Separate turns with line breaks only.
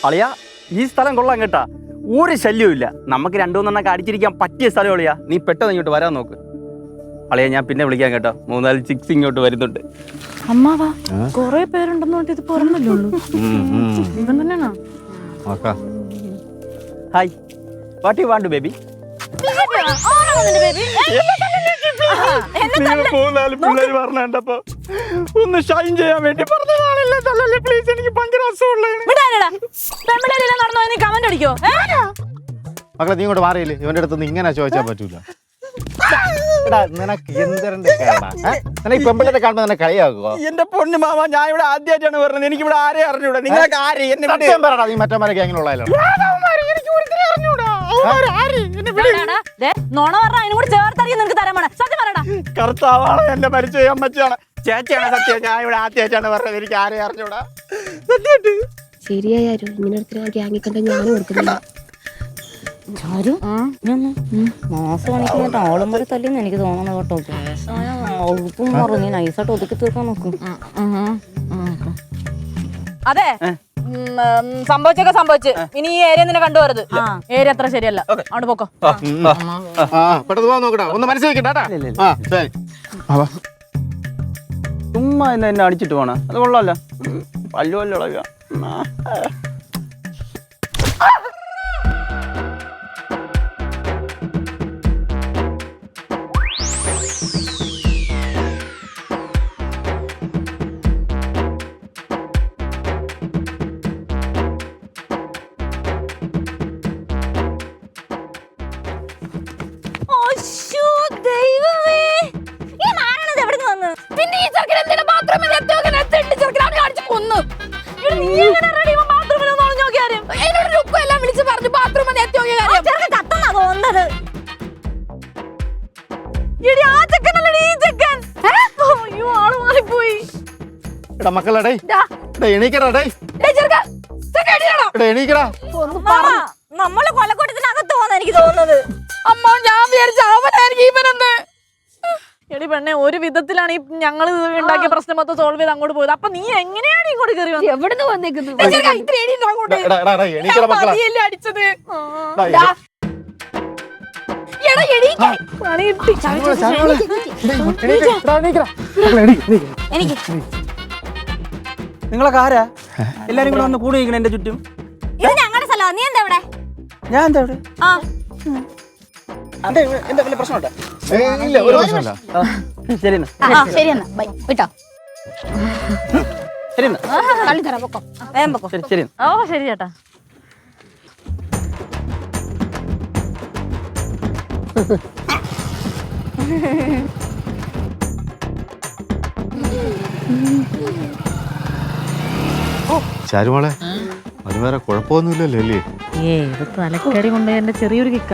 അളിയ ഈ സ്ഥലം കൊള്ളാം കേട്ടാ, ഒരു ശല്യവും ഇല്ല. നമുക്ക് രണ്ടു മൂന്നെണ്ണൊക്കെ അടിച്ചിരിക്കാൻ പറ്റിയ സ്ഥലം അളിയാ. നീ പെട്ടെന്ന് ഇങ്ങോട്ട് വരാൻ നോക്ക് അളിയ. ഞാൻ പിന്നെ വിളിക്കാം കേട്ടോ, 3-4 ചിക്സ് ഇങ്ങോട്ട് വരുന്നുണ്ട്.
അമ്മാവാ കൊറേ പേരുണ്ടെന്ന് ഇത് പറഞ്ഞല്ലോ. ഇവൻ തന്നെയാണോ?
Hi, what you want baby? പിള്ളേര് പറഞ്ഞപ്പോ ഒന്ന് ഷൈൻ ചെയ്യാൻ വേണ്ടി പറഞ്ഞതാണല്ലേ. പ്ലീസ്, എനിക്ക് ഭയങ്കര
മക്കളെ നീ ഇങ്ങോട്ട് മാറിയില്ലേ? ഇവന്റെ അടുത്ത് ഇങ്ങനെ ചോദിച്ചാൽ പറ്റൂല. നിനക്ക് എന്തിന്റെ പെമ്പിളെ കാണുമ്പോ തന്നെ കളിയാക്കുവോ?
എന്റെ പൊന്നു മാമ, ഞാൻ ഇവിടെ ആദ്യമായിട്ടാണ് പറഞ്ഞത്. എനിക്ക് ഇവിടെ ആരെ അറിഞ്ഞൂടാ. നിങ്ങൾക്ക് ആരെ
പറയടാ, നീ മറ്റന്മാരൊക്കെ എങ്ങനെയുള്ള
കർത്താവാണ് എന്റെ പരിചയം, അമ്മച്ചാണ്, ചേച്ചിയാണ് സത്യം. ഞാൻ ഇവിടെ ആദ്യമായിട്ടാണ് പറഞ്ഞത്. എനിക്ക് ആരെ അറിഞ്ഞൂടാ സത്യമായിട്ട്.
ശരിയായാലും ഇങ്ങനെ ഗ്യാങ്ങിൽ കണ്ട ഞാനും കൊടുക്കുന്നില്ല.
മാസം കാണിക്കുന്നിട്ട് ആളും വരെ തല്ലിന്ന് എനിക്ക് തോന്നുന്നു കേട്ടോ. ഒഴുപ്പും മറിഞ്ഞ് നൈസായിട്ട് ഒതുക്കി തീർക്കാൻ നോക്കും.
അതെ, സംഭവിച്ചൊക്കെ സംഭവിച്ച്. ഇനി ഈ ഏരിയ നിന്നെ കണ്ടുപോരുത്. ഏരിയ അത്ര ശരിയല്ല. അവിടെ പോക്കോ.
പെട്ടെന്ന് പോകാൻ നോക്കടാ, ഒന്ന് മനസ്സിലാക്കട്ടാ.
ചുമ്മാ എന്നെ അടിച്ചിട്ട് പോണ അത് കൊള്ളാല്ല. പല്ലുവല്ലോ
മക്കളെ എണീക്കടാ. എണീക്കടാ.
നമ്മള് കൊലക്കൂട്ടത്തിനകത്ത് പോന്ന എനിക്ക് തോന്നുന്നത്. അമ്മ, ഞാൻ വിചാരിച്ച അവനായിരിക്കും ഇവനെന്ന്. എടി പെണ്ണെ, ഒരു വിധത്തിലാണ് ഈ ഞങ്ങള് ഉണ്ടാക്കിയ പ്രശ്നം മൊത്തം സോൾവ് ചെയ്ത് അങ്ങോട്ട് പോയത്. അപ്പൊ നീ എങ്ങനെയാണ് ഇങ്ങോട്ട് കയറി വന്നത്?
എവിടുന്ന് വന്നേക്കുന്നത്?
അടിച്ചത്
നിങ്ങളൊക്കെ ആരാ? എല്ലാരും കൂടെ വന്ന് കൂടി നിൽക്കണ എന്റെ ചുറ്റും.
ഇത് ഞങ്ങളുടെ സ്ഥലമാണ്. നീ എന്താ ഇവിടെ?
ഞാൻ എന്താ ഇവിടെ? എന്താ വലിയ പ്രശ്നമുണ്ടോ? ശരി
ശരി എന്നാ ബൈ വിട്ടോ.
ശരി
തള്ളി തരാം, പൊക്കോ, വേഗം പൊക്കോ.
ശരി.
ഓ ശരി ചേട്ടാ.
ചാരുമോളെ, അതിന് വേറെ കുഴപ്പമൊന്നുമില്ലല്ലോ അല്ലേ?
ഇത് തലക്കടി കൊണ്ട് എന്റെ ചെറിയൊരു കിക്ക.